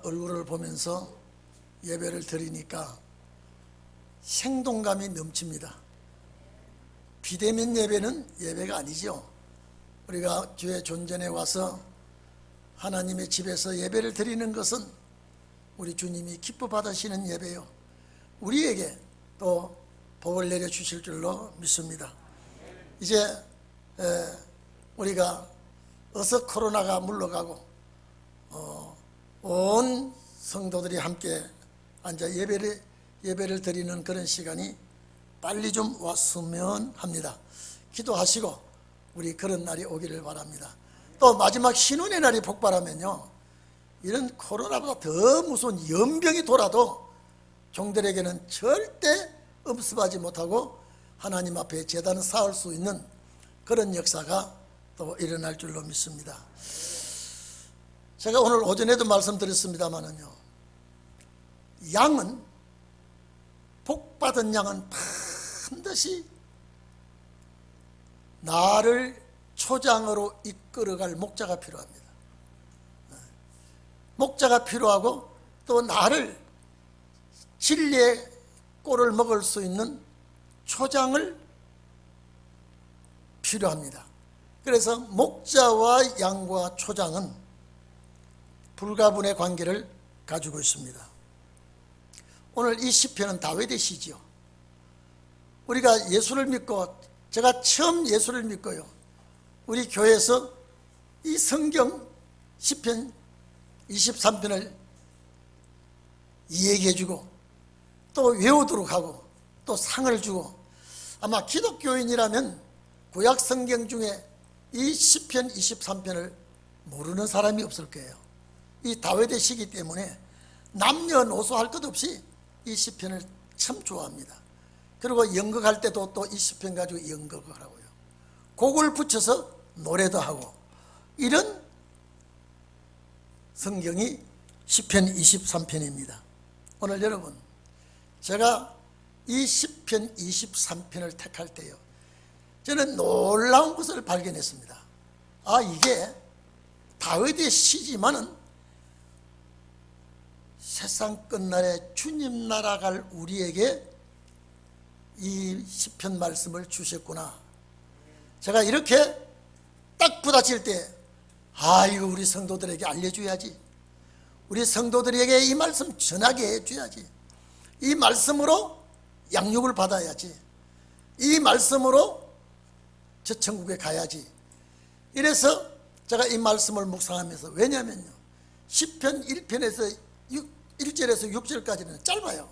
얼굴을 보면서 예배를 드리니까 생동감이 넘칩니다. 비대면 예배는 예배가 아니죠. 우리가 주의 존전에 와서 하나님의 집에서 예배를 드리는 것은 우리 주님이 기뻐 받으시는 예배요, 우리에게 또 복을 내려주실 줄로 믿습니다. 이제 우리가 어서 코로나가 물러가고 온 성도들이 함께 앉아 예배를 드리는 그런 시간이 빨리 좀 왔으면 합니다. 기도하시고 우리 그런 날이 오기를 바랍니다. 또 마지막 신혼의 날이 복발하면요, 이런 코로나보다 더 무서운 연병이 돌아도 종들에게는 절대 음습하지 못하고 하나님 앞에 제단을 쌓을 수 있는 그런 역사가 또 일어날 줄로 믿습니다. 제가 오늘 오전에도 말씀드렸습니다마는요, 양은, 복받은 양은 반드시 나를 초장으로 이끌어갈 목자가 필요합니다. 목자가 필요하고 또 나를 진리의 꼴을 먹을 수 있는 초장을 필요합니다. 그래서 목자와 양과 초장은 불가분의 관계를 가지고 있습니다. 오늘 이 시편은 다윗의 시지요. 우리가 예수를 믿고, 제가 처음 예수를 믿고요, 우리 교회에서 이 성경 시편 23편을 이야기해 주고 또 외우도록 하고 또 상을 주고, 아마 기독교인이라면 구약 성경 중에 이 시편 23편을 모르는 사람이 없을 거예요. 이 다윗의 시기 때문에 남녀노소 할 것 없이 이 시편을 참 좋아합니다. 그리고 연극할 때도 또 이 시편 가지고 연극을 하고요, 곡을 붙여서 노래도 하고, 이런 성경이 시편 23편입니다. 오늘 여러분, 제가 이 시편 23편을 택할 때요, 저는 놀라운 것을 발견했습니다. 이게 다윗의 시지만은 세상 끝날에 주님 나라 갈 우리에게 이 시편 말씀을 주셨구나. 제가 이렇게 딱 부딪힐 때, 이거 우리 성도들에게 알려줘야지, 우리 성도들에게 이 말씀 전하게 해줘야지, 이 말씀으로 양육을 받아야지, 이 말씀으로 저 천국에 가야지. 이래서 제가 이 말씀을 묵상하면서, 왜냐면요, 시편 1편에서 1절에서 6절까지는 짧아요.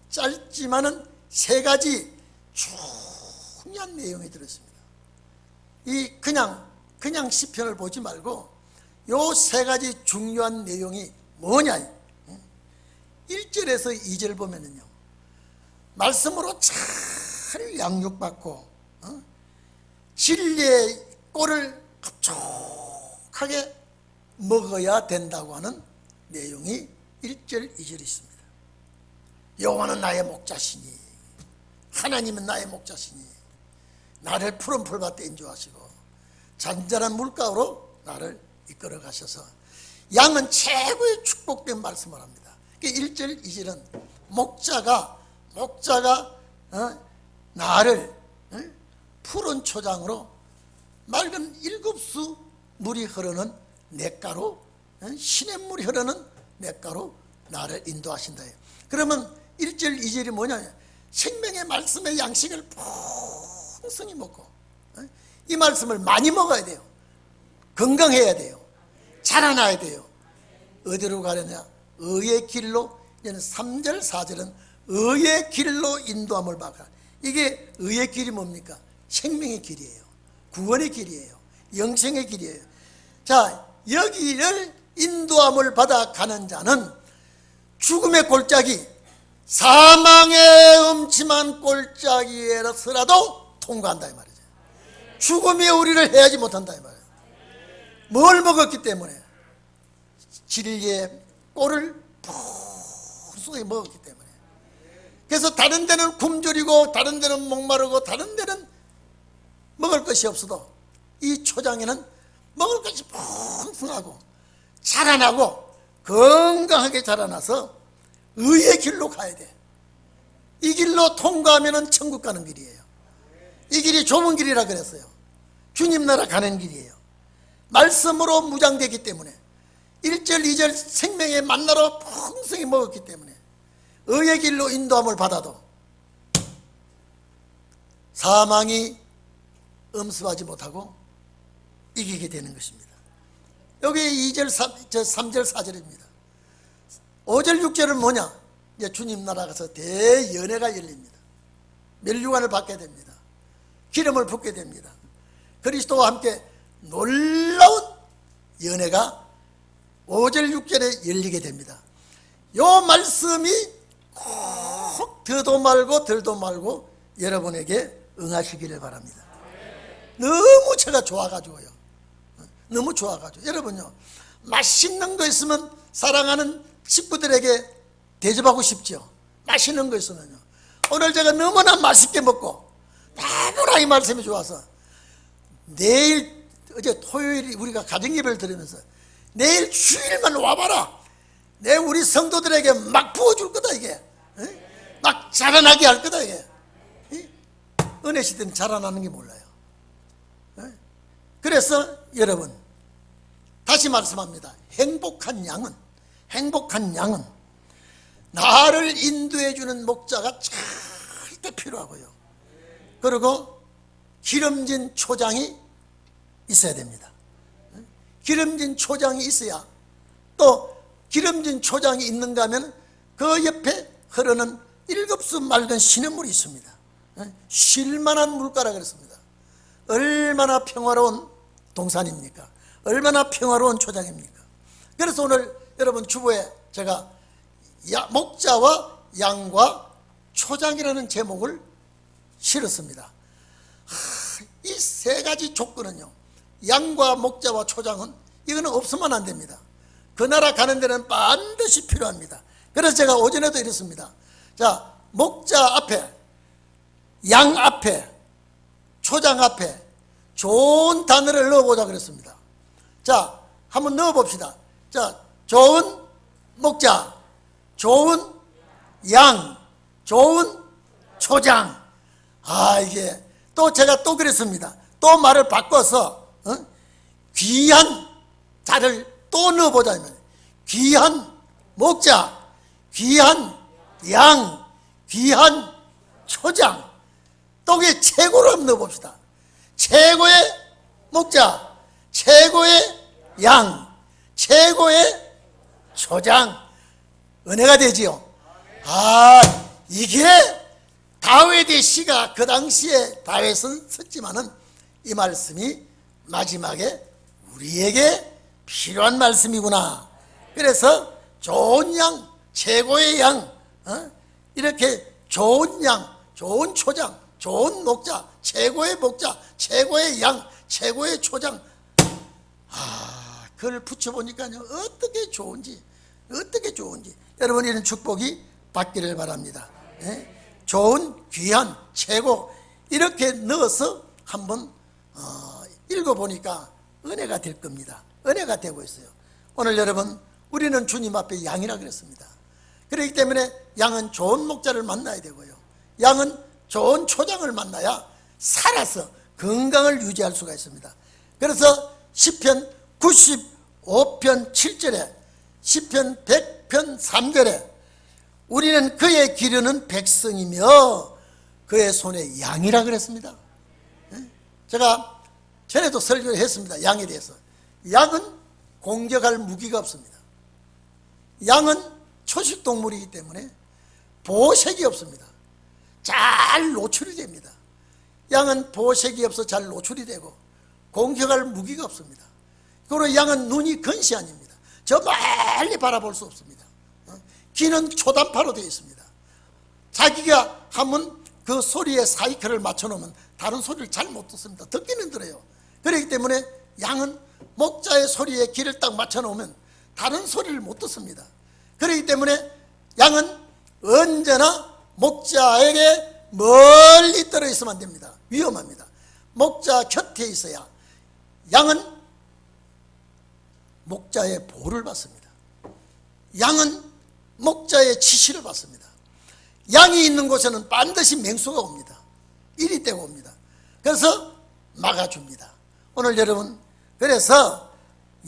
짧지만은 세 가지 중요한 내용이 들어있습니다. 이 그냥 시편을 보지 말고 요 세 가지 중요한 내용이 뭐냐, 1절에서 2절 보면은요, 말씀으로 잘 양육받고 진리의 꼴을 흡족하게 먹어야 된다고 하는 내용이 1절 2절이 있습니다. 여호와는 나의 목자시니, 하나님은 나의 목자시니 나를 푸른 풀밭에 인도하시고 잔잔한 물가로 나를 이끌어 가셔서, 양은 최고의 축복된 말씀을 합니다. 1절 2절은 목자가 나를 푸른 초장으로 맑은 7수 물이 흐르는 냇가로, 시냇물이 흐르는 냇가로 나를 인도하신다. 그러면 1절 2절이 뭐냐, 생명의 말씀의 양식을 풍성히 먹고, 이 말씀을 많이 먹어야 돼요. 건강해야 돼요. 자라나야 돼요. 어디로 가려냐, 의의 길로. 이제는 3절 4절은 의의 길로 인도함을 받아. 이게 의의 길이 뭡니까? 생명의 길이에요. 구원의 길이에요. 영생의 길이에요. 자, 여기를 인도함을 받아 가는 자는 죽음의 골짜기, 사망의 음침한 골짜기에서라도 통과한다 이 말이죠. 죽음이 우리를 해하지 못한다 이 말이에요. 뭘 먹었기 때문에? 진리의 꼴을 풍성히 먹었기 때문에. 그래서 다른 데는 굶주리고 다른 데는 목마르고 다른 데는 먹을 것이 없어도 이 초장에는 먹을 것이 풍성하고 자라나고 건강하게 자라나서 의의 길로 가야 돼. 이 길로 통과하면 천국 가는 길이에요. 이 길이 좁은 길이라 그랬어요. 주님 나라 가는 길이에요. 말씀으로 무장되기 때문에 1절 2절 생명의 만나로 풍성히 먹었기 때문에 의의 길로 인도함을 받아도 사망이 엄습하지 못하고 이기게 되는 것입니다. 여기 2절 3절 4절입니다. 5절 6절은 뭐냐? 이제 주님 나라 가서 대연회가 열립니다. 멸류관을 받게 됩니다. 기름을 붓게 됩니다. 그리스도와 함께 놀라운 연회가 5절 6절에 열리게 됩니다. 요 말씀이 꼭 더도 말고 덜도 말고 여러분에게 응하시기를 바랍니다. 너무 제가 좋아가지고요. 너무 좋아가지고 여러분요, 맛있는 거 있으면 사랑하는 식구들에게 대접하고 싶죠. 맛있는 거 있으면요. 오늘 제가 너무나 맛있게 먹고 너무나 이 말씀이 좋아서 내일, 어제 토요일 우리가 가정예배를 드리면서 내일 주일만 와봐라, 내 우리 성도들에게 막 부어줄 거다. 이게 막 자라나게 할 거다. 이게 은혜 시대는 자라나는 게 몰라요. 그래서 여러분, 다시 말씀합니다. 행복한 양은 나를 인도해 주는 목자가 절대 필요하고요. 그리고 기름진 초장이 있어야 됩니다. 기름진 초장이 있어야, 또 기름진 초장이 있는가 하면 그 옆에 흐르는 7수 맑은 시냇물이 있습니다. 쉴만한 물가라 그랬습니다. 얼마나 평화로운 동산입니까? 얼마나 평화로운 초장입니까? 그래서 오늘 여러분 주보에 제가 목자와 양과 초장이라는 제목을 실었습니다. 이 세 가지 조건은요, 양과 목자와 초장은 이거는 없으면 안 됩니다. 그 나라 가는 데는 반드시 필요합니다. 그래서 제가 오전에도 이랬습니다. 자, 목자 앞에, 양 앞에, 초장 앞에 좋은 단어를 넣어보자 그랬습니다. 자, 한번 넣어봅시다. 자, 좋은 목자, 좋은 양, 좋은 초장. 이게 또 제가 또 그랬습니다. 또 말을 바꿔서 귀한 자를 또 넣어보자. 귀한 목자, 귀한 양, 귀한 초장. 또 그게 최고로 한번 넣어봅시다. 최고의 목자, 최고의 양, 최고의 초장. 은혜가 되지요. 이게 다윗의 시가 그 당시에 다윗은 썼지만은 이 말씀이 마지막에 우리에게 필요한 말씀이구나. 그래서 좋은 양, 최고의 양, 이렇게 좋은 양, 좋은 초장, 좋은 목자, 최고의 목자, 최고의 양, 최고의 초장. 그걸 붙여보니까요, 어떻게 좋은지 여러분, 이런 축복이 받기를 바랍니다. 좋은, 귀한, 최고, 이렇게 넣어서 한번 읽어보니까 은혜가 될 겁니다. 은혜가 되고 있어요. 오늘 여러분, 우리는 주님 앞에 양이라 그랬습니다. 그렇기 때문에 양은 좋은 목자를 만나야 되고요, 양은 좋은 초장을 만나야 살아서 건강을 유지할 수가 있습니다. 그래서 시편 95편 7절에, 시편 100편 3절에 우리는 그의 기르는 백성이며 그의 손에 양이라 그랬습니다. 제가 전에도 설교를 했습니다. 양에 대해서. 양은 공격할 무기가 없습니다. 양은 초식동물이기 때문에 보호색이 없습니다. 잘 노출이 됩니다. 양은 보호색이 없어 잘 노출이 되고 공격할 무기가 없습니다. 그리고 양은 눈이 근시 아닙니다. 저 멀리 바라볼 수 없습니다. 귀는 초단파로 되어 있습니다. 자기가 하면 그 소리에 사이클을 맞춰놓으면 다른 소리를 잘 못 듣습니다. 듣기는 들어요. 그렇기 때문에 양은 목자의 소리에 귀를 딱 맞춰놓으면 다른 소리를 못 듣습니다. 그렇기 때문에 양은 언제나 목자에게 멀리 떨어 있으면 안 됩니다. 위험합니다. 목자 곁에 있어야 양은 목자의 보호를 받습니다. 양은 목자의 지시를 받습니다. 양이 있는 곳에는 반드시 맹수가 옵니다. 이리 떼고 옵니다. 그래서 막아줍니다. 오늘 여러분, 그래서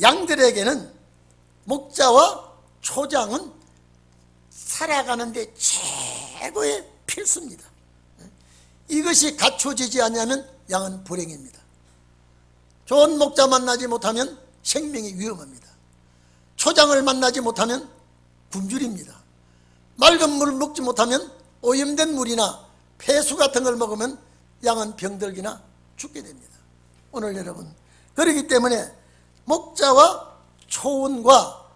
양들에게는 목자와 초장은 살아가는데 최고의 필수입니다. 이것이 갖춰지지 않으면 양은 불행입니다. 좋은 목자 만나지 못하면 생명이 위험합니다. 초장을 만나지 못하면 굶주립니다. 맑은 물을 먹지 못하면 오염된 물이나 폐수 같은 걸 먹으면 양은 병들기나 죽게 됩니다. 오늘 여러분, 그렇기 때문에 목자와 초원과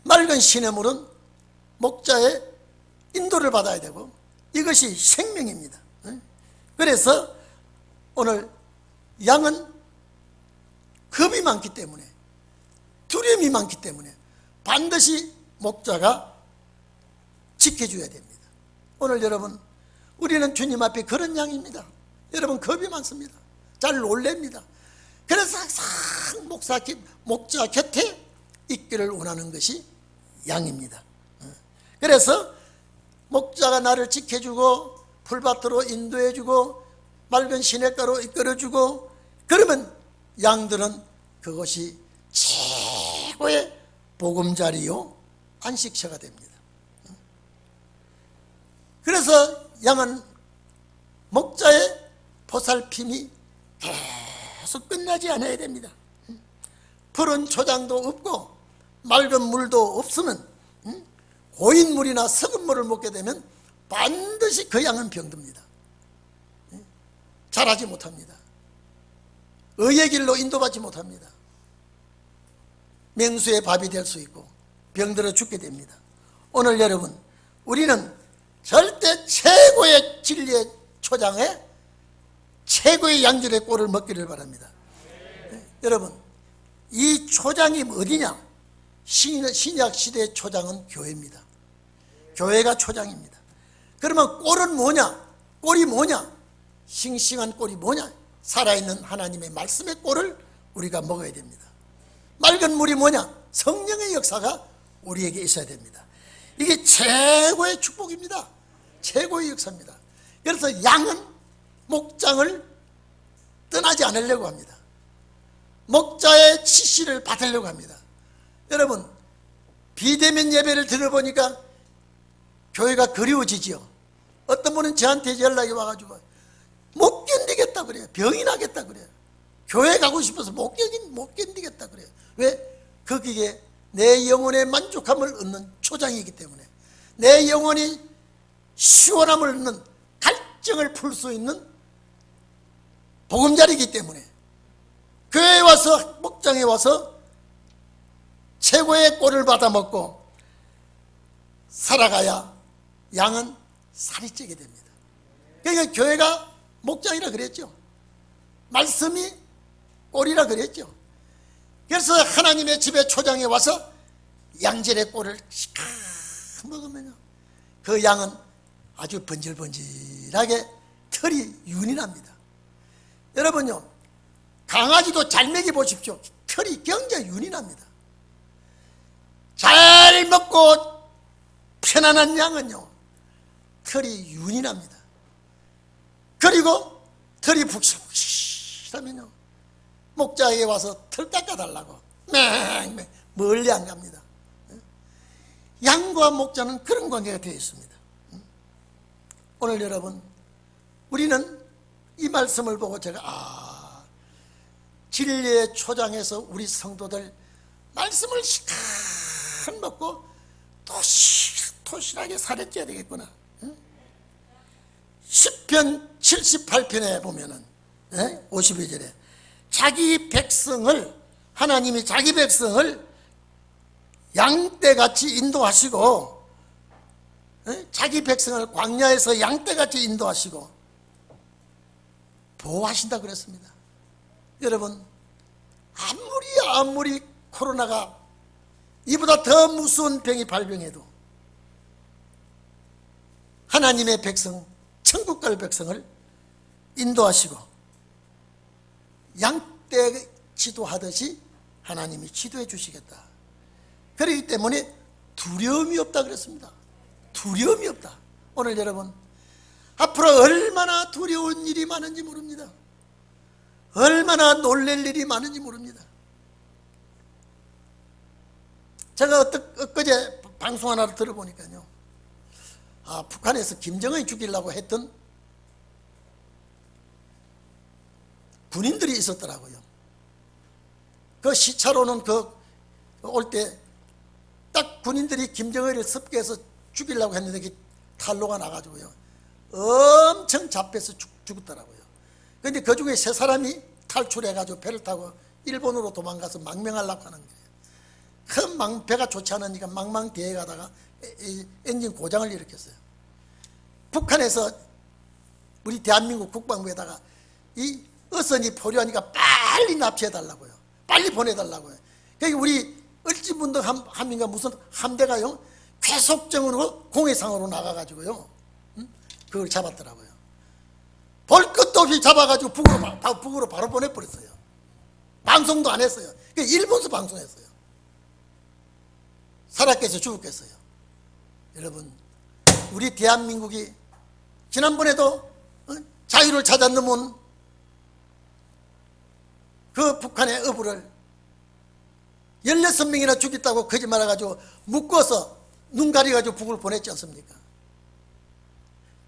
맑은 시냇물은 목자의 인도를 받아야 되고 이것이 생명입니다. 그래서 오늘 양은 겁이 많기 때문에, 두려움이 많기 때문에 반드시 목자가 지켜줘야 됩니다. 오늘 여러분, 우리는 주님 앞에 그런 양입니다. 여러분, 겁이 많습니다. 잘 놀랍니다. 그래서 항상 목자 곁에 있기를 원하는 것이 양입니다. 그래서 목자가 나를 지켜주고 풀밭으로 인도해주고 맑은 시냇가로 이끌어주고, 그러면 양들은 그것이 최고의 보금자리요 안식처가 됩니다. 그래서 양은 목자의 보살핌이 계속 끝나지 않아야 됩니다. 푸른 초장도 없고 맑은 물도 없으면, 고인 물이나 썩은 물을 먹게 되면 반드시 그 양은 병듭니다. 자라지 못합니다. 의의 길로 인도받지 못합니다. 맹수의 밥이 될 수 있고 병들어 죽게 됩니다. 오늘 여러분, 우리는 절대 최고의 진리의 초장에 최고의 양질의 꼴을 먹기를 바랍니다. 여러분, 이 초장이 어디냐? 신약 시대의 초장은 교회입니다. 교회가 초장입니다. 그러면 꼴은 뭐냐? 꼴이 뭐냐? 싱싱한 꼴이 뭐냐? 살아있는 하나님의 말씀의 꼴을 우리가 먹어야 됩니다. 맑은 물이 뭐냐? 성령의 역사가 우리에게 있어야 됩니다. 이게 최고의 축복입니다. 최고의 역사입니다. 그래서 양은 목장을 떠나지 않으려고 합니다. 목자의 지시를 받으려고 합니다. 여러분, 비대면 예배를 들어보니까 교회가 그리워지지요. 어떤 분은 저한테 연락이 와가지고 못 견디겠다 그래요. 병이 나겠다 그래요. 교회 가고 싶어서 못 견디겠다 그래요. 왜? 거기에 내 영혼의 만족함을 얻는 초장이기 때문에, 내 영혼이 시원함을 얻는, 갈증을 풀 수 있는 보금자리이기 때문에 교회에 와서, 목장에 와서 최고의 꼴을 받아먹고 살아가야 양은 살이 찌게 됩니다. 그러니까 교회가 목장이라 그랬죠. 말씀이 꼴이라 그랬죠. 그래서 하나님의 집에 초장에 와서 양질의 꼴을 시카 먹으면요, 그 양은 아주 번질번질하게 털이 윤이 납니다. 여러분요, 강아지도 잘 먹여 보십시오. 털이 굉장히 윤이 납니다. 잘 먹고 편안한 양은요, 털이 윤이 납니다. 그리고 털이 푹실푹실하면요, 목자에게 와서 털 깎아달라고 맹맹 멀리 안 갑니다. 양과 목자는 그런 관계가 되어 있습니다. 오늘 여러분, 우리는 이 말씀을 보고 제가 진리의 초장에서 우리 성도들 말씀을 시간 먹고 토실하게 살에 쪄야 되겠구나. 시편 78편에 보면은 52절에 자기 백성을, 하나님이 자기 백성을 양떼같이 인도하시고, 자기 백성을 광야에서 양떼같이 인도하시고 보호하신다 그랬습니다. 여러분, 아무리 코로나가 이보다 더 무서운 병이 발병해도 하나님의 백성, 천국 갈 백성을 인도하시고 양떼 지도하듯이 하나님이 지도해 주시겠다. 그렇기 때문에 두려움이 없다 그랬습니다. 두려움이 없다. 오늘 여러분 앞으로 얼마나 두려운 일이 많은지 모릅니다. 얼마나 놀랄 일이 많은지 모릅니다. 제가 엊그제 방송 하나를 들어보니까요, 북한에서 김정은이 죽이려고 했던 군인들이 있었더라고요. 그 시차로는 올 때 딱 군인들이 김정은을 습격해서 죽이려고 했는데 그 탈로가 나가지고요, 엄청 잡혀서 죽었더라고요. 그런데 그 중에 3사람이 탈출해가지고 배를 타고 일본으로 도망가서 망명하려고 하는 거예요. 큰 배가 좋지 않으니까 망망대해 가다가 엔진 고장을 일으켰어요. 북한에서 우리 대한민국 국방부에다가 이 어선이 포류하니까 빨리 납치해달라고요. 빨리 보내달라고요. 그러니까 우리 을지문덕 함인가 무슨 함대가요, 괴속정으로 공해상으로 나가가지고요, 그걸 잡았더라고요. 볼 것도 없이 잡아가지고 북으로 바로 보내버렸어요. 방송도 안 했어요. 일본서 방송했어요. 살았겠어요, 죽었겠어요? 여러분, 우리 대한민국이 지난번에도 자유를 찾아 넘은 그 북한의 어부를 16명이나 죽였다고 거짓말해가지고 묶어서 눈 가려가지고 북을 보냈지 않습니까?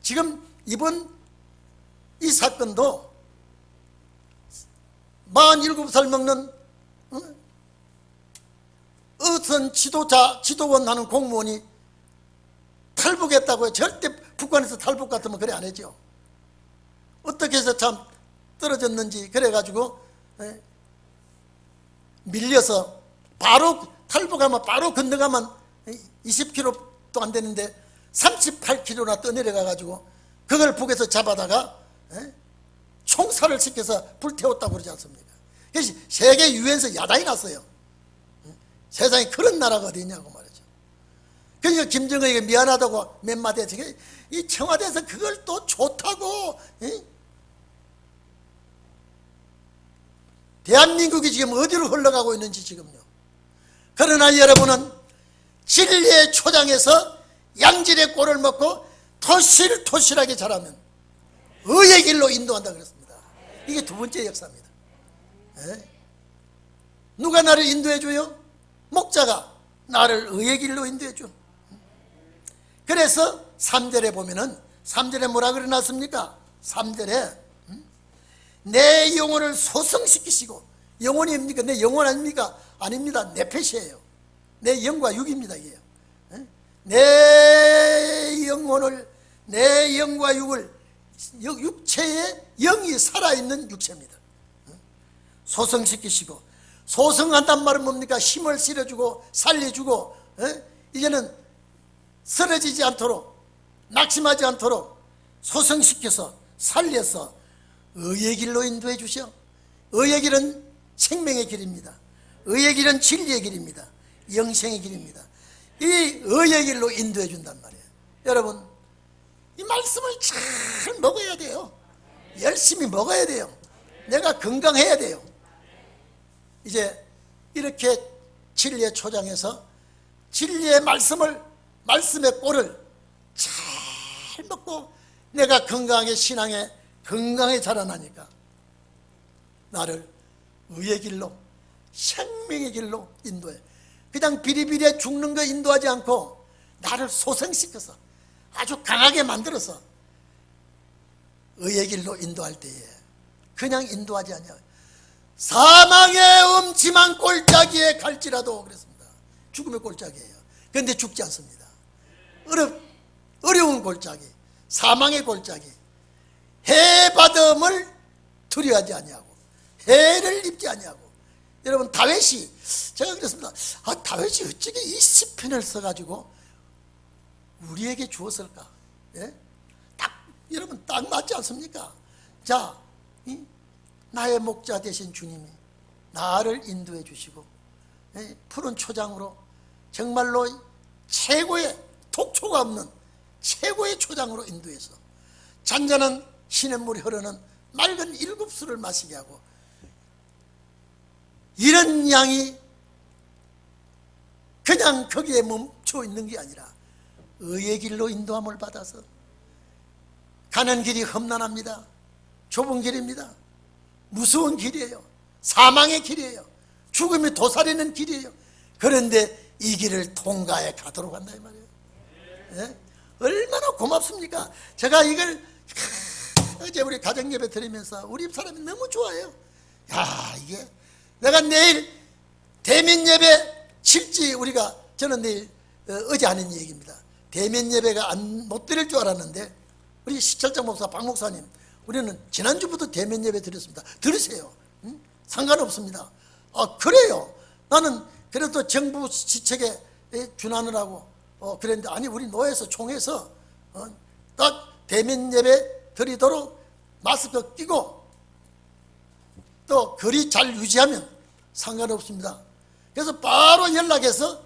지금 이번 이 사건도 47살 먹는 어선 지도원 하는 공무원이 탈북했다고요. 절대 북한에서 탈북 같으면 그래 안 하죠. 어떻게 해서 참 떨어졌는지 그래가지고 밀려서 바로 탈북하면 바로 건너가면 20km도 안 되는데 38km나 떠내려가가지고 그걸 북에서 잡아다가 총살을 시켜서 불태웠다고 그러지 않습니까? 그래서 세계 유엔에서 야단이 났어요. 세상에 그런 나라가 어디 있냐고 말이죠. 그러니까 김정은에게 미안하다고 몇 마디 했지. 이 청와대에서 그걸 또 좋다고. 대한민국이 지금 어디로 흘러가고 있는지 지금요. 그러나 여러분은 진리의 초장에서 양질의 꼴을 먹고 토실토실하게 자라면 의의 길로 인도한다 그랬습니다. 이게 두 번째 역사입니다. 누가 나를 인도해줘요? 목자가 나를 의의 길로 인도해줘. 그래서 3절에 보면은 3절에 뭐라 그러놨습니까? 3절에 내 영혼을 소성시키시고, 영혼이 뭡니까? 내 영혼 아닙니까? 아닙니다. 내 패시예요. 내 영과 육입니다. 이게요. 내 영혼을, 내 영과 육을, 육체에 영이 살아있는 육체입니다. 소성시키시고, 소성한단 말은 뭡니까? 힘을 실어주고 살려주고, 이제는 쓰러지지 않도록, 낙심하지 않도록 소성시켜서 살려서 의의 길로 인도해 주셔. 의의 길은 생명의 길입니다. 의의 길은 진리의 길입니다. 영생의 길입니다. 이 의의 길로 인도해 준단 말이에요. 여러분, 이 말씀을 잘 먹어야 돼요. 열심히 먹어야 돼요. 내가 건강해야 돼요. 이제 이렇게 진리의 초장에서 진리의 말씀의 꼴을 잘 먹고 내가 건강하게 신앙에 건강에 자라나니까 나를 의의 길로, 생명의 길로 인도해. 그냥 비리비리에 죽는 거 인도하지 않고 나를 소생시켜서 아주 강하게 만들어서 의의 길로 인도할 때에 그냥 인도하지 않냐. 사망의 음침한 골짜기에 갈지라도 그랬습니다. 죽음의 골짜기예요. 그런데 죽지 않습니다. 어려운 골짜기, 사망의 골짜기, 해받음을 두려워하지 아니하고 해를 입지 아니하고. 여러분, 다윗이, 제가 그랬습니다. 다윗이 어찌게 이 시편을 써가지고 우리에게 주었을까? 예? 여러분 딱 맞지 않습니까? 자, 나의 목자 되신 주님이 나를 인도해 주시고 푸른 초장으로 정말로 최고의 독초가 없는 최고의 초장으로 인도해서 잔잔한 시냇물이 흐르는 맑은 일급수를 마시게 하고 이런 양이 그냥 거기에 멈춰 있는 게 아니라 의의 길로 인도함을 받아서 가는 길이 험난합니다. 좁은 길입니다. 무서운 길이에요. 사망의 길이에요. 죽음이 도사리는 길이에요. 그런데 이 길을 통과해 가도록 한다 이 말이에요. 예? 얼마나 고맙습니까? 제가 이걸 어제 우리 가정예배 드리면서 우리 사람이 너무 좋아해요. 야, 이게 내가 내일 대면예배 칠지 우리가 저는 내일 어제 하는 얘기입니다. 대면예배가 못 드릴 줄 알았는데 우리 시철장 목사 박 목사님 우리는 지난주부터 대면예배 드렸습니다. 들으세요. 응? 상관없습니다. 아, 그래요. 나는 그래도 정부 지책에 준하느라고 그랬는데 아니 우리 노회에서 총회에서 딱 대면예배 드리도록 마스크 끼고 또 거리 잘 유지하면 상관없습니다. 그래서 바로 연락해서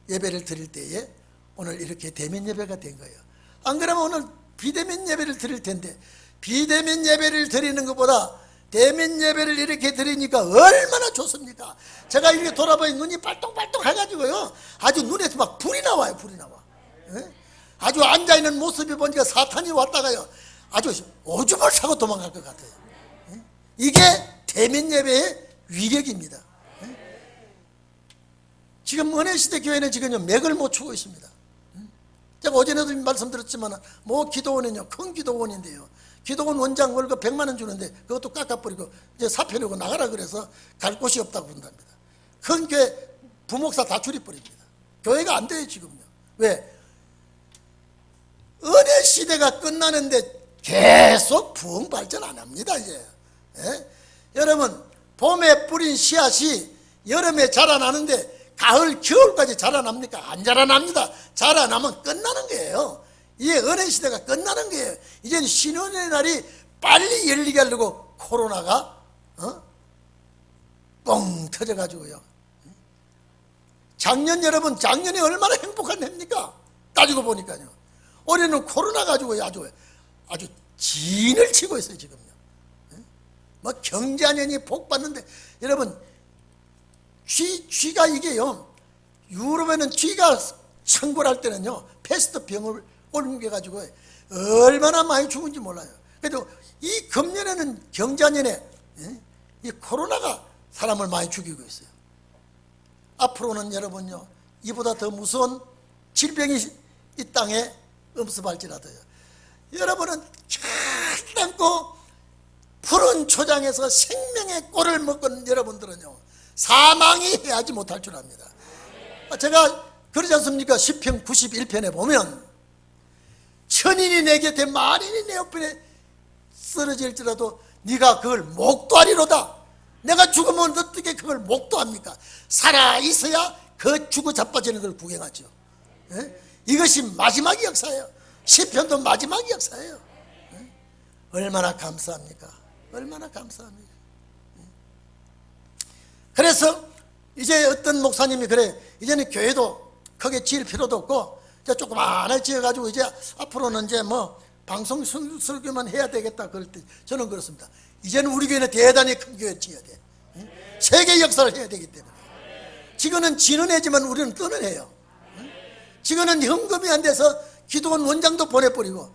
예배를 드릴 때에 오늘 이렇게 대면 예배가 된 거예요. 안 그러면 오늘 비대면 예배를 드릴 텐데 비대면 예배를 드리는 것보다 대면 예배를 이렇게 드리니까 얼마나 좋습니까? 제가 이렇게 돌아보니 눈이 빨똥빨똥 해가지고요 아주 눈에서 막 불이 나와요. 불이 나와. 예? 아주 앉아있는 모습이 보니까 사탄이 왔다가요 아주 오줌을 싸고 도망갈 것 같아요. 예? 이게 대면 예배의 위력입니다. 지금 은혜시대 교회는 지금요 맥을 못 추고 있습니다. 제가 어제도 말씀드렸지만 뭐 기도원은요 큰 기도원인데요 기도원 원장 월급 100만 원 주는데 그것도 깎아버리고 이제 사표 내고 나가라 그래서 갈 곳이 없다고 그런답니다. 큰 교회 부목사 다 줄여버립니다. 교회가 안 돼요 지금요. 왜? 은혜시대가 끝나는데 계속 부흥 발전 안 합니다 이제. 예? 여러분 봄에 뿌린 씨앗이 여름에 자라나는데 가을, 겨울까지 자라납니까? 안 자라납니다. 자라나면 끝나는 거예요. 이게 은혜시대가 끝나는 거예요. 이제는 신혼의 날이 빨리 열리게 하려고 코로나가 뻥 터져가지고요. 작년 여러분 작년에 얼마나 행복한 해입니까? 따지고 보니까요. 올해는 코로나 가지고 아주 진을 치고 있어요 지금요. 뭐 경제안연이 복받는데 여러분 쥐가 이게요 유럽에는 쥐가 청골할 때는요 패스트 병을 옮겨가지고 얼마나 많이 죽은지 몰라요. 그래도 이 금년에는 경자년에 이 코로나가 사람을 많이 죽이고 있어요. 앞으로는 여러분요 이보다 더 무서운 질병이 이 땅에 음습할지라도요 여러분은 참고 푸른 초장에서 생명의 꼴을 먹은 여러분들은요 사망이 해하지 못할 줄 압니다. 제가 그러지 않습니까? 시편 91편에 보면 천인이 내 곁에 만인이 내 옆에 쓰러질지라도 네가 그걸 목도하리로다. 내가 죽으면 어떻게 그걸 목도합니까? 살아있어야 그 죽어 자빠지는 걸 구경하죠. 예? 이것이 마지막 역사예요. 시편도 마지막 역사예요. 예? 얼마나 감사합니까? 얼마나 감사합니까? 그래서 이제 어떤 목사님이 그래 이제는 교회도 크게 지을 필요도 없고 이제 조그만하게 지어가지고 이제 앞으로는 이제 뭐 방송 설교만 해야 되겠다 그럴 때 저는 그렇습니다. 이제는 우리 교회는 대단히 큰 교회 지어야 돼. 세계 역사를 해야 되기 때문에 지금은 지는 애지만 우리는 떠는 애요. 지금은 현금이 안 돼서 기도원 원장도 보내버리고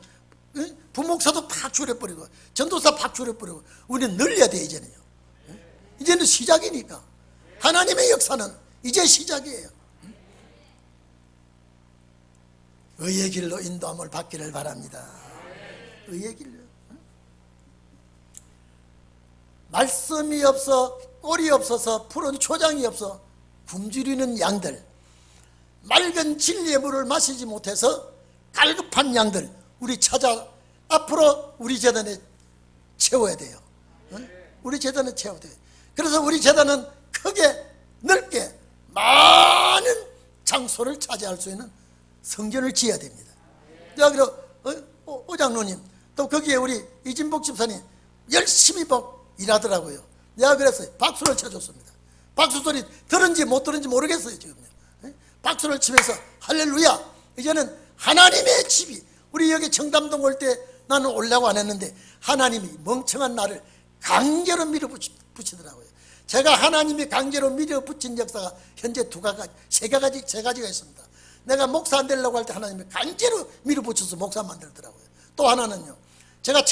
부목사도 팍 줄여버리고 전도사 팍 줄여버리고 우리는 늘려야 돼 이제는요. 이제는 시작이니까 하나님의 역사는 이제 시작이에요. 의의 길로 인도함을 받기를 바랍니다. 의의 길로. 말씀이 없어 꼴이 없어서 푸른 초장이 없어 굶주리는 양들, 맑은 진리의 물을 마시지 못해서 갈급한 양들 우리 찾아 앞으로 우리 재단에 채워야 돼요. 우리 재단에 채워야 돼요. 그래서 우리 재단은 크게 넓게 많은 장소를 차지할 수 있는 성전을 지어야 됩니다. 내가 그래 오장로님 또 거기에 우리 이진복 집사님 열심히 일하더라고요. 내가 그랬어요. 박수를 쳐줬습니다. 박수 소리 들은지 못 들은지 모르겠어요 지금요. 박수를 치면서 할렐루야 이제는 하나님의 집이 우리 여기 청담동 올 때 나는 오려고 안 했는데 하나님이 멍청한 나를 강제로 밀어붙이더라고요. 제가 하나님이 강제로 밀어붙인 역사가 현재 세 가지가 있습니다. 내가 목사 안 되려고 할 때 하나님이 강제로 밀어붙여서 목사 만들더라고요. 또 하나는요, 제가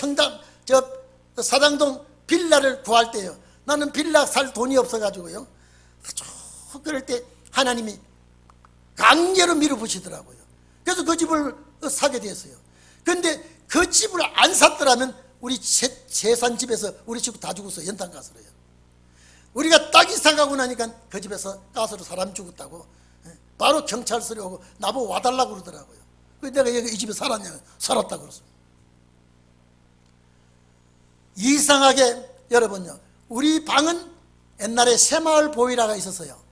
사당동 빌라를 구할 때요, 나는 빌라 살 돈이 없어가지고요, 아주 그럴 때 하나님이 강제로 밀어붙이더라고요. 그래서 그 집을 사게 됐어요. 그런데 그 집을 안 샀더라면 우리 재산집에서 우리 집 다 죽었어요. 연탄 가스로요. 우리가 딱 이사 가고 나니까 그 집에서 가스로 사람 죽었다고 바로 경찰서에 오고 나보고 와달라고 그러더라고요. 그래서 내가 이 집에 살았냐고, 살았다고 그랬습니다. 이상하게 여러분요, 우리 방은 옛날에 새마을 보일러가 있었어요.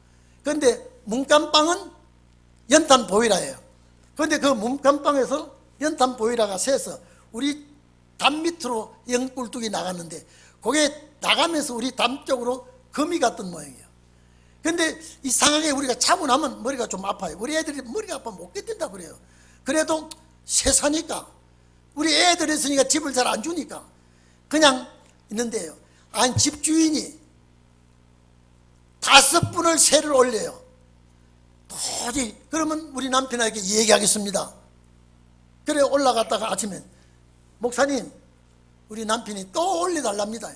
그런데 문간방은 연탄 보일러예요. 그런데 그 문간방에서 연탄 보일러가 새서 우리 담 밑으로 연꿀뚝이 나갔는데, 그게 나가면서 우리 담 쪽으로 금이 갔던 모양이에요. 근데 이상하게 우리가 자고 나면 머리가 좀 아파요. 우리 애들이 머리가 아파면 못 견딘다 그래요. 그래도 세사니까, 우리 애들 있으니까 집을 잘 안 주니까 그냥 있는데요, 아니 집주인이 5분을 세를 올려요. 도저히. 그러면 우리 남편에게 얘기하겠습니다. 그래 올라갔다가 아침에, 목사님 우리 남편이 또 올려달랍니다.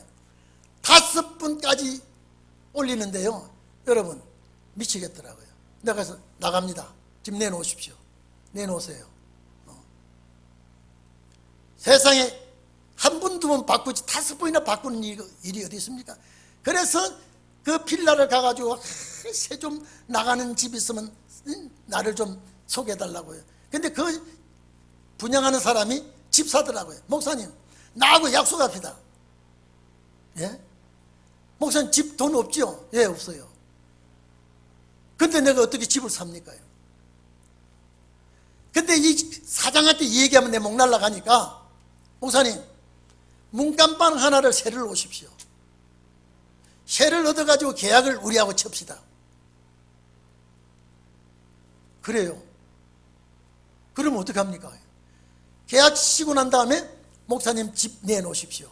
5분까지 올리는데요, 여러분 미치겠더라고요. 내가 그래서 나갑니다. 집 내놓으십시오. 내놓으세요. 세상에 한 번, 두 번 바꾸지 5번이나 바꾸는 일이 어디 있습니까? 그래서 그 빌라를 가가지고 새 좀 나가는 집 있으면 나를 좀 소개해달라고요. 근데 그 분양하는 사람이 집 사더라고요. 목사님 나하고 약속합시다. 예? 목사님 집 돈 없지요? 예, 없어요. 근데 내가 어떻게 집을 삽니까? 근데 이 사장한테 얘기하면 내 목 날라가니까, 목사님 문간방 하나를 세를 오십시오. 세를 얻어가지고 계약을 우리하고 칩시다. 그래요. 그러면 어떡합니까? 계약 치고 난 다음에 목사님 집 내놓으십시오.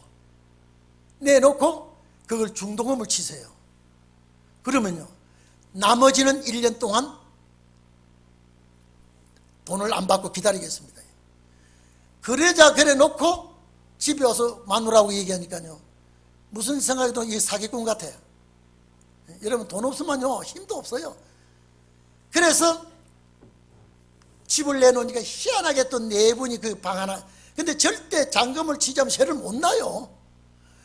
내놓고 그걸 중도금을 치세요. 그러면요, 나머지는 1년 동안 돈을 안 받고 기다리겠습니다. 그러자 그래 놓고 집에 와서 마누라고 얘기하니까요, 무슨 생각해도 이게 사기꾼 같아. 여러분 돈 없으면요 힘도 없어요. 그래서 집을 내놓으니까 희한하게 또 4분이 그 방 하나, 근데 절대 잔금을 치자면 세를 못 나요.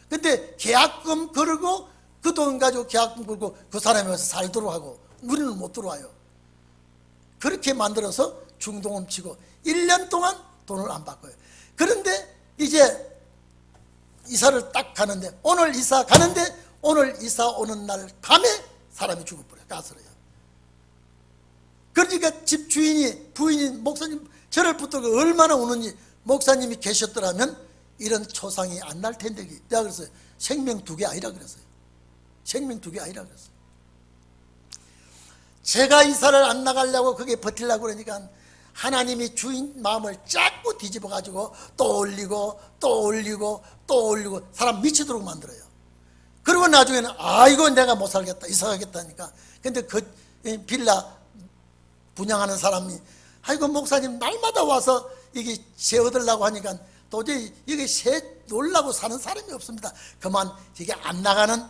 근데 계약금 걸고 그 돈 가지고 계약금 걸고 그 사람이 와서 살도록 하고 우리는 못 들어와요. 그렇게 만들어서 중도금 치고 1년 동안 돈을 안 바꿔요. 그런데 이제 이사를 딱 가는데, 오늘 이사 가는데 오늘 이사 오는 날 밤에 사람이 죽어버려요. 가스로요. 그러니까 집 주인이, 부인이 목사님 저를 붙들고 얼마나 우는지, 목사님이 계셨더라면 이런 초상이 안 날 텐데. 내가 그랬어요. 생명 2개 아니라 그랬어요. 생명 2개 아니라 그랬어요. 제가 이사를 안 나가려고 그게 버틸려고 그러니까 하나님이 주인 마음을 자꾸 뒤집어 가지고 또 올리고 또 올리고 또 올리고 사람 미치도록 만들어요. 그리고 나중에는 이거 내가 못 살겠다, 이사 가겠다니까. 근데 그 빌라 분양하는 사람이, 아이고 목사님 날마다 와서 이게 세 얻으려고 하니까 도저히 이게 세 놀라고 사는 사람이 없습니다. 그만 이게 안 나가는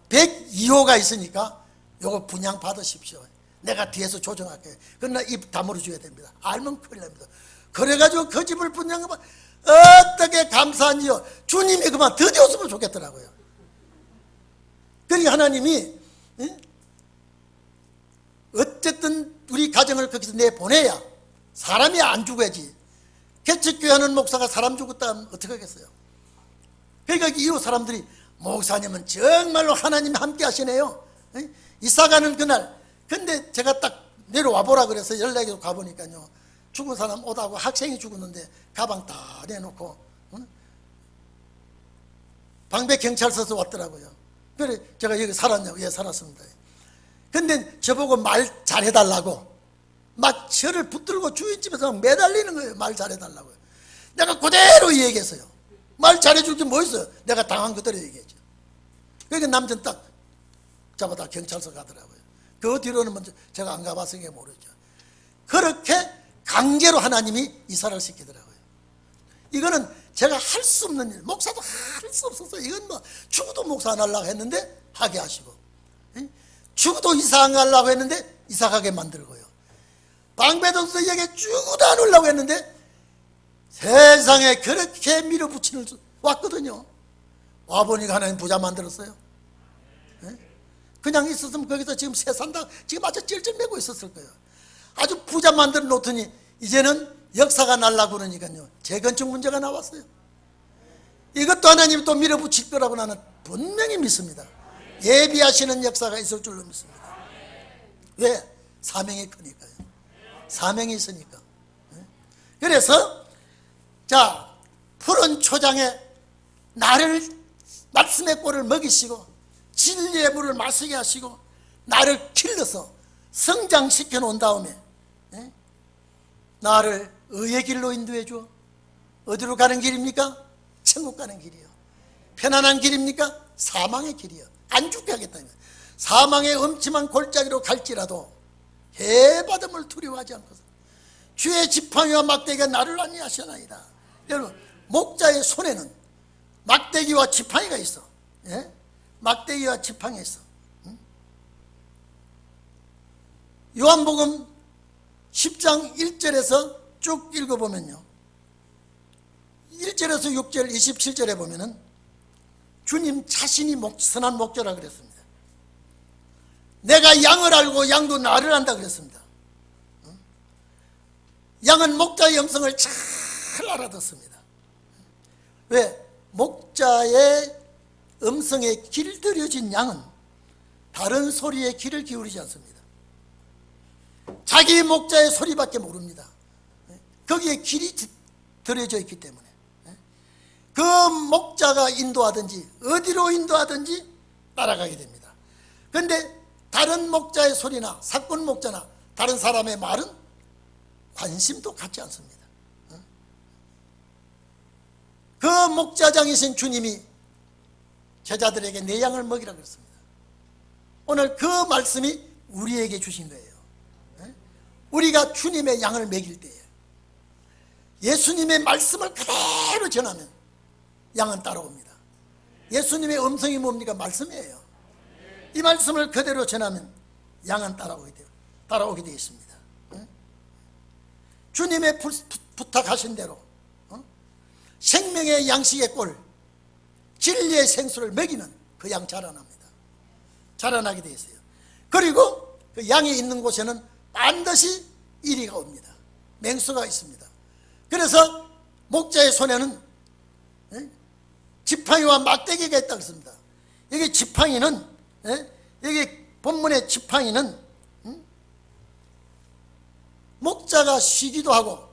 102호가 있으니까 요거 분양 받으십시오. 내가 뒤에서 조정할게요. 그러나 입 다물어 줘야 됩니다. 알면 큰일 납니다. 그래가지고 그 집을 분양하면 어떻게 감사한지요. 주님이 그만 드디었으면 좋겠더라고요. 그러니까 하나님이 어쨌든 우리 가정을 거기서 내보내야 사람이 안 죽어야지. 개척교회 하는 목사가 사람 죽었다 하면 어떻게 하겠어요? 그러니까 이후 사람들이, 목사님은 정말로 하나님이 함께 하시네요. 이사 가는 그날, 근데 제가 딱 내려와 보라 그래서 연락해서 가보니까요, 죽은 사람 오다고 학생이 죽었는데 가방 다 내놓고 방배경찰서에서 왔더라고요. 그래 제가 여기 살았냐고. 예, 살았습니다. 근데 저보고 말 잘해달라고 막 저를 붙들고 주인집에서 매달리는 거예요. 말 잘해달라고요. 내가 그대로 얘기했어요. 말 잘해줄 게 뭐 있어요? 내가 당한 그대로 얘기했죠. 그러니까 남편 딱 잡아다 경찰서 가더라고요. 그 뒤로는 먼저 제가 안 가봤으니까 모르죠. 그렇게 강제로 하나님이 이사를 시키더라고요. 이거는 제가 할 수 없는 일, 목사도 할 수 없었어요. 이건 뭐 죽어도 목사 안 하려고 했는데 하게 하시고, 죽어도 이사 안 가려고 했는데 이사 가게 만들고요. 방배동서에게 죽어도 안 오려고 했는데 세상에 그렇게 밀어붙이는 왔거든요. 와보니까 하나님 부자 만들었어요. 그냥 있었으면 거기서 지금 새 산다 지금 아주 찔찔매고 있었을 거예요. 아주 부자 만들어 놓더니 이제는 역사가 날라고 그러니까요, 재건축 문제가 나왔어요. 이것도 하나님이 또 밀어붙일 거라고 나는 분명히 믿습니다. 예비하시는 역사가 있을 줄로 믿습니다. 왜? 사명이 크니까요. 사명이 있으니까. 그래서 자, 푸른 초장에 나를 말씀의 꼴을 먹이시고 진리의 물을 마시게 하시고 나를 길러서 성장시켜 놓은 다음에 나를 의의 길로 인도해 줘. 어디로 가는 길입니까? 천국 가는 길이요. 편안한 길입니까? 사망의 길이요. 안 죽게 하겠다는 거예요. 사망의 음침한 골짜기로 갈지라도 해바람을 두려워하지 않고서 주의 지팡이와 막대기가 나를 안위하시나이다. 여러분, 목자의 손에는 막대기와 지팡이가 있어. 막대기와 지팡이 있어. 요한복음 10장 1절에서 쭉 읽어보면요, 1절에서 6절 27절에 보면은 주님 자신이 선한 목자라 그랬습니다. 내가 양을 알고 양도 나를 안다 그랬습니다. 양은 목자의 음성을 잘 알아듣습니다. 왜? 목자의 음성에 길들여진 양은 다른 소리에 귀를 기울이지 않습니다. 자기 목자의 소리밖에 모릅니다. 거기에 길이 들여져 있기 때문에 그 목자가 인도하든지 어디로 인도하든지 따라가게 됩니다. 그런데 다른 목자의 소리나 사꾼 목자나 다른 사람의 말은 관심도 갖지 않습니다. 그 목자장이신 주님이 제자들에게 내 양을 먹이라 그랬습니다. 오늘 그 말씀이 우리에게 주신 거예요. 우리가 주님의 양을 먹일 때에 예수님의 말씀을 그대로 전하면 양은 따라옵니다. 예수님의 음성이 뭡니까? 말씀이에요. 이 말씀을 그대로 전하면 양은 따라오게 되어 있습니다. 주님의 부탁하신 대로 생명의 양식의 꼴, 진리의 생수를 먹이면 그 양 자라납니다. 자라나게 되어 있어요. 그리고 그 양이 있는 곳에는 반드시 이리가 옵니다. 맹수가 있습니다. 그래서 목자의 손에는 지팡이와 막대기가 있다고 했습니다. 여기 지팡이는, 여기 본문의 지팡이는 목자가 쉬기도 하고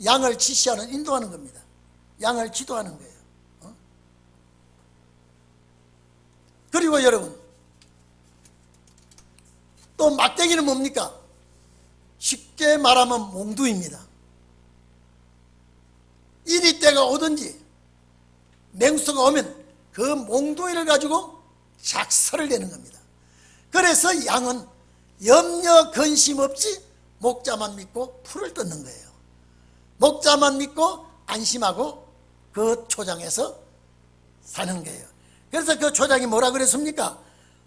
양을 지시하는, 인도하는 겁니다. 양을 지도하는 거예요. 그리고 여러분, 또 막대기는 뭡니까? 쉽게 말하면 몽두입니다. 이리 때가 오든지 맹수가 오면 그 몽둥이를 가지고 작사를 내는 겁니다. 그래서 양은 염려 근심 없이 목자만 믿고 풀을 뜯는 거예요. 목자만 믿고 안심하고 그 초장에서 사는 거예요. 그래서 그 초장이 뭐라 그랬습니까?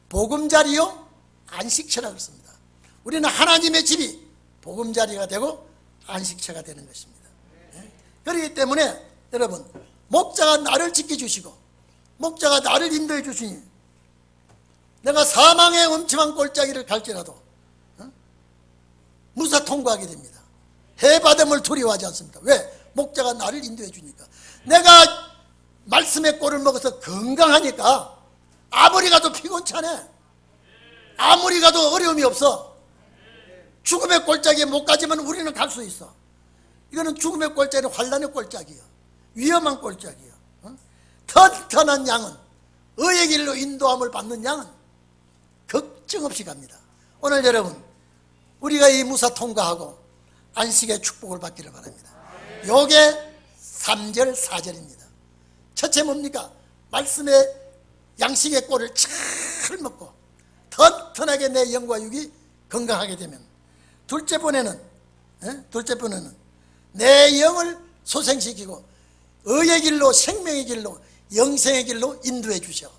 보금자리요 안식처라 그랬습니다. 우리는 하나님의 집이 보금자리가 되고 안식처가 되는 것입니다. 그렇기 때문에 여러분, 목자가 나를 지켜주시고 목자가 나를 인도해 주시니 내가 사망의 음침한 골짜기를 갈지라도 무사 통과하게 됩니다. 해바람을 두려워하지 않습니다. 왜? 목자가 나를 인도해 주니까. 내가 말씀의 꼴을 먹어서 건강하니까 아무리 가도 피곤찮아. 아무리 가도 어려움이 없어. 죽음의 골짜기에 못 가지만 우리는 갈 수 있어. 이거는 죽음의 골짜기는 환난의 골짜기예요. 위험한 골짜기예요. 튼튼한 양은, 의의 길로 인도함을 받는 양은 걱정 없이 갑니다. 오늘 여러분, 우리가 이 무사 통과하고 안식의 축복을 받기를 바랍니다. 요게 3절 4절입니다. 첫째 뭡니까? 말씀의 양식의 꼴을 잘 먹고 튼튼하게 내 영과 육이 건강하게 되면, 둘째 번에는 내 영을 소생시키고 의의 길로, 생명의 길로, 영생의 길로 인도해 주셔.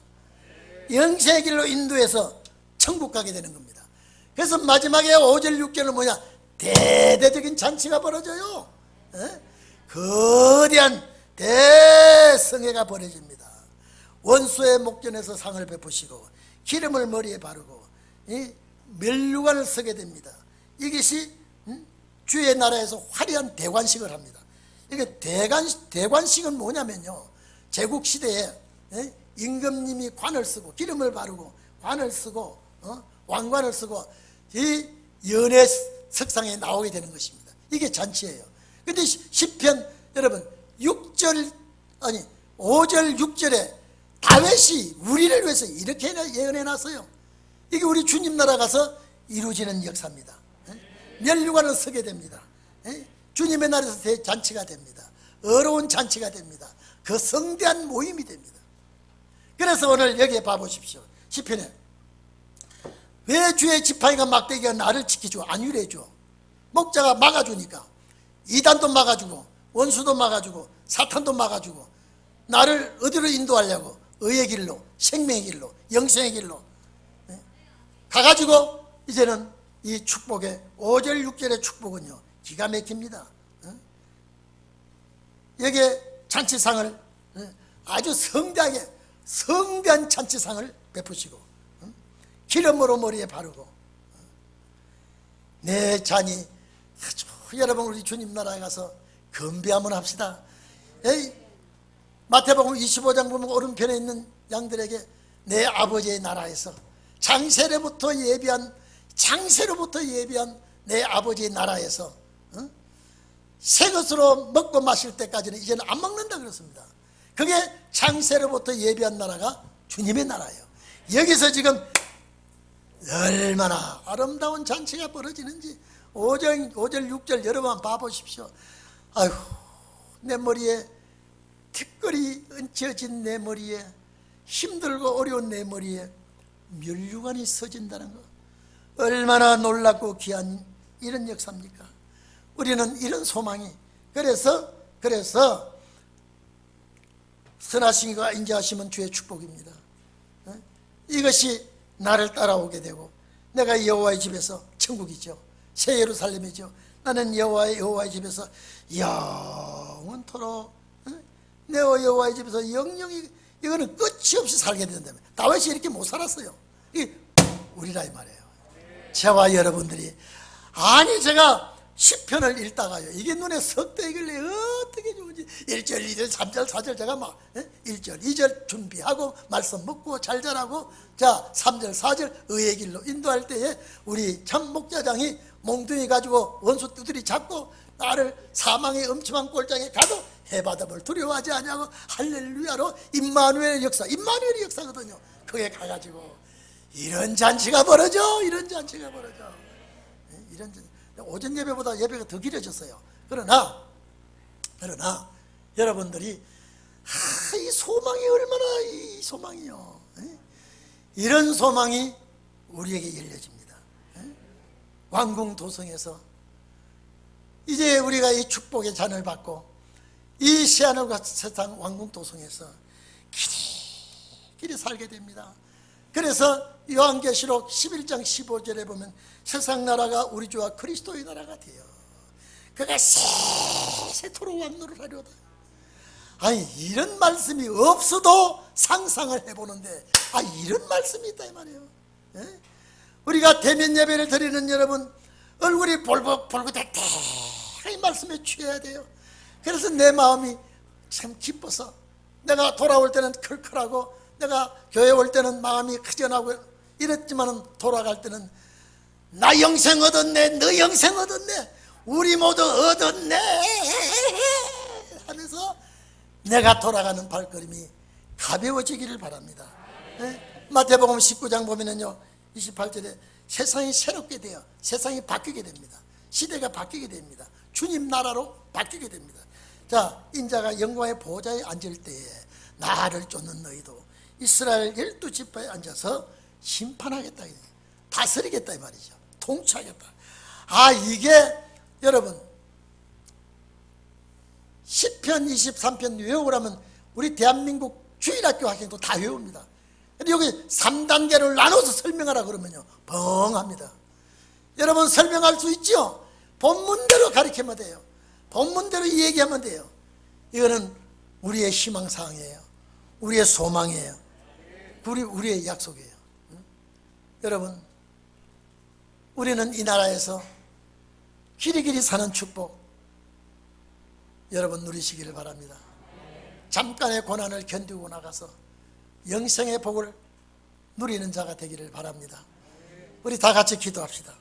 영생의 길로 인도해서 천국 가게 되는 겁니다. 그래서 마지막에 5절 6절은 뭐냐? 대대적인 잔치가 벌어져요. 거대한 대성회가 벌어집니다. 원수의 목전에서 상을 베푸시고 기름을 머리에 바르고 면류관을 서게 됩니다. 이것이 주의 나라에서 화려한 대관식을 합니다. 이게 대관식은 뭐냐면요, 제국시대에 임금님이 관을 쓰고 기름을 바르고 관을 쓰고 왕관을 쓰고 이 연회 석상에 나오게 되는 것입니다. 이게 잔치예요. 근데 시편 여러분 5절 6절에 다윗이 우리를 위해서 이렇게 예언해놨어요. 이게 우리 주님 나라 가서 이루어지는 역사입니다. 면류관을 서게 됩니다. 주님의 나라에서 대잔치가 됩니다. 어려운 잔치가 됩니다. 그 성대한 모임이 됩니다. 그래서 오늘 여기에 봐보십시오. 시편에 왜 주의 지팡이가 막대기가 나를 지키죠? 안위래죠. 목자가 막아주니까 이단도 막아주고 원수도 막아주고 사탄도 막아주고 나를 어디로 인도하려고? 의의 길로, 생명의 길로, 영생의 길로 가가지고 이제는 이 축복의 5절 6절의 축복은요 기가 막힙니다. 여기에 잔치상을 아주 성대한 잔치상을 베푸시고 기름으로 머리에 바르고 내 잔이 아주, 여러분 우리 주님 나라에 가서 건배한번 합시다. 마태복음 25장 보면 오른편에 있는 양들에게 내 아버지의 나라에서 장세로부터 예비한 내 아버지의 나라에서 새 것으로 먹고 마실 때까지는 이제는 안 먹는다 그랬습니다. 그게 장세로부터 예비한 나라가 주님의 나라예요. 여기서 지금 얼마나 아름다운 잔치가 벌어지는지 5절 6절 여러분 봐보십시오. 아이고, 내 머리에 티끌이 얹혀진 내 머리에, 힘들고 어려운 내 머리에 면류관이 서진다는 것, 얼마나 놀랍고 귀한 이런 역사입니까? 우리는 이런 소망이, 그래서 선하시기가 인자하시면 주의 축복입니다. 이것이 나를 따라오게 되고 내가 여호와의 집에서, 천국이죠, 새 예루살렘이죠, 나는 여호와의 집에서 영원토록 내 여호와의 집에서 영영이, 이거는 끝이 없이 살게 된다면 다윗이 이렇게 못 살았어요. 이 우리라 이 말이에요. 저와 여러분들이, 아니 제가 시편을 읽다가요 이게 눈에 석 뜨길래 어떻게 좋은지 1절 2절 3절 4절 제가 막 1절 2절 준비하고 말씀 먹고 잘 자라고, 자 3절 4절 의의 길로 인도할 때에 우리 참 목자장이 몽둥이 가지고 원수 두드리 잡고 나를 사망의 엄침한 꼴장에 가도 해바다을 두려워하지 않냐고 할렐루야로 임마누엘의 역사거든요. 그게 가가지고 이런 잔치가 벌어져. 이런 잔치. 오전 예배보다 예배가 더 길어졌어요. 그러나 여러분들이 이 소망이 얼마나, 이 소망이요, 이런 소망이 우리에게 열려집니다. 왕궁도성에서 이제 우리가 이 축복의 잔을 받고 이 새하늘과 세상 왕궁도성에서 길이 살게 됩니다. 그래서 요한계시록 11장 15절에 보면 세상 나라가 우리 주와 그리스도의 나라가 되어 그가 세세토록 왕노를 하려다. 아니 이런 말씀이 없어도 상상을 해보는데 이런 말씀이 있다 이 말이에요. 우리가 대면 예배를 드리는 여러분 얼굴이 볼긋볼긋해 이 말씀에 취해야 돼요. 그래서 내 마음이 참 기뻐서 내가 돌아올 때는 클클하고 내가 교회 올 때는 마음이 크전하고 이랬지만 돌아갈 때는 나 영생 얻었네, 너 영생 얻었네, 우리 모두 얻었네 하면서 내가 돌아가는 발걸음이 가벼워지기를 바랍니다. 마태복음 19장 보면은요 28절에 세상이 새롭게 되어 세상이 바뀌게 됩니다. 시대가 바뀌게 됩니다. 주님 나라로 바뀌게 됩니다. 자, 인자가 영광의 보좌에 앉을 때에 나를 쫓는 너희도 이스라엘 12지파에 앉아서 심판하겠다, 다스리겠다 이 말이죠. 통치하겠다. 이게 여러분 시편 23편 외우라면 우리 대한민국 주일학교 학생도 다 외웁니다. 근데 여기 3단계를 나눠서 설명하라 그러면요 벙합니다. 여러분 설명할 수 있죠? 본문대로 가르치면 돼요. 본문대로 얘기하면 돼요. 이거는 우리의 희망사항이에요. 우리의 소망이에요. 우리의 약속이에요. 여러분 우리는 이 나라에서 길이길이 사는 축복 여러분 누리시기를 바랍니다. 잠깐의 고난을 견디고 나가서 영생의 복을 누리는 자가 되기를 바랍니다. 우리 다 같이 기도합시다.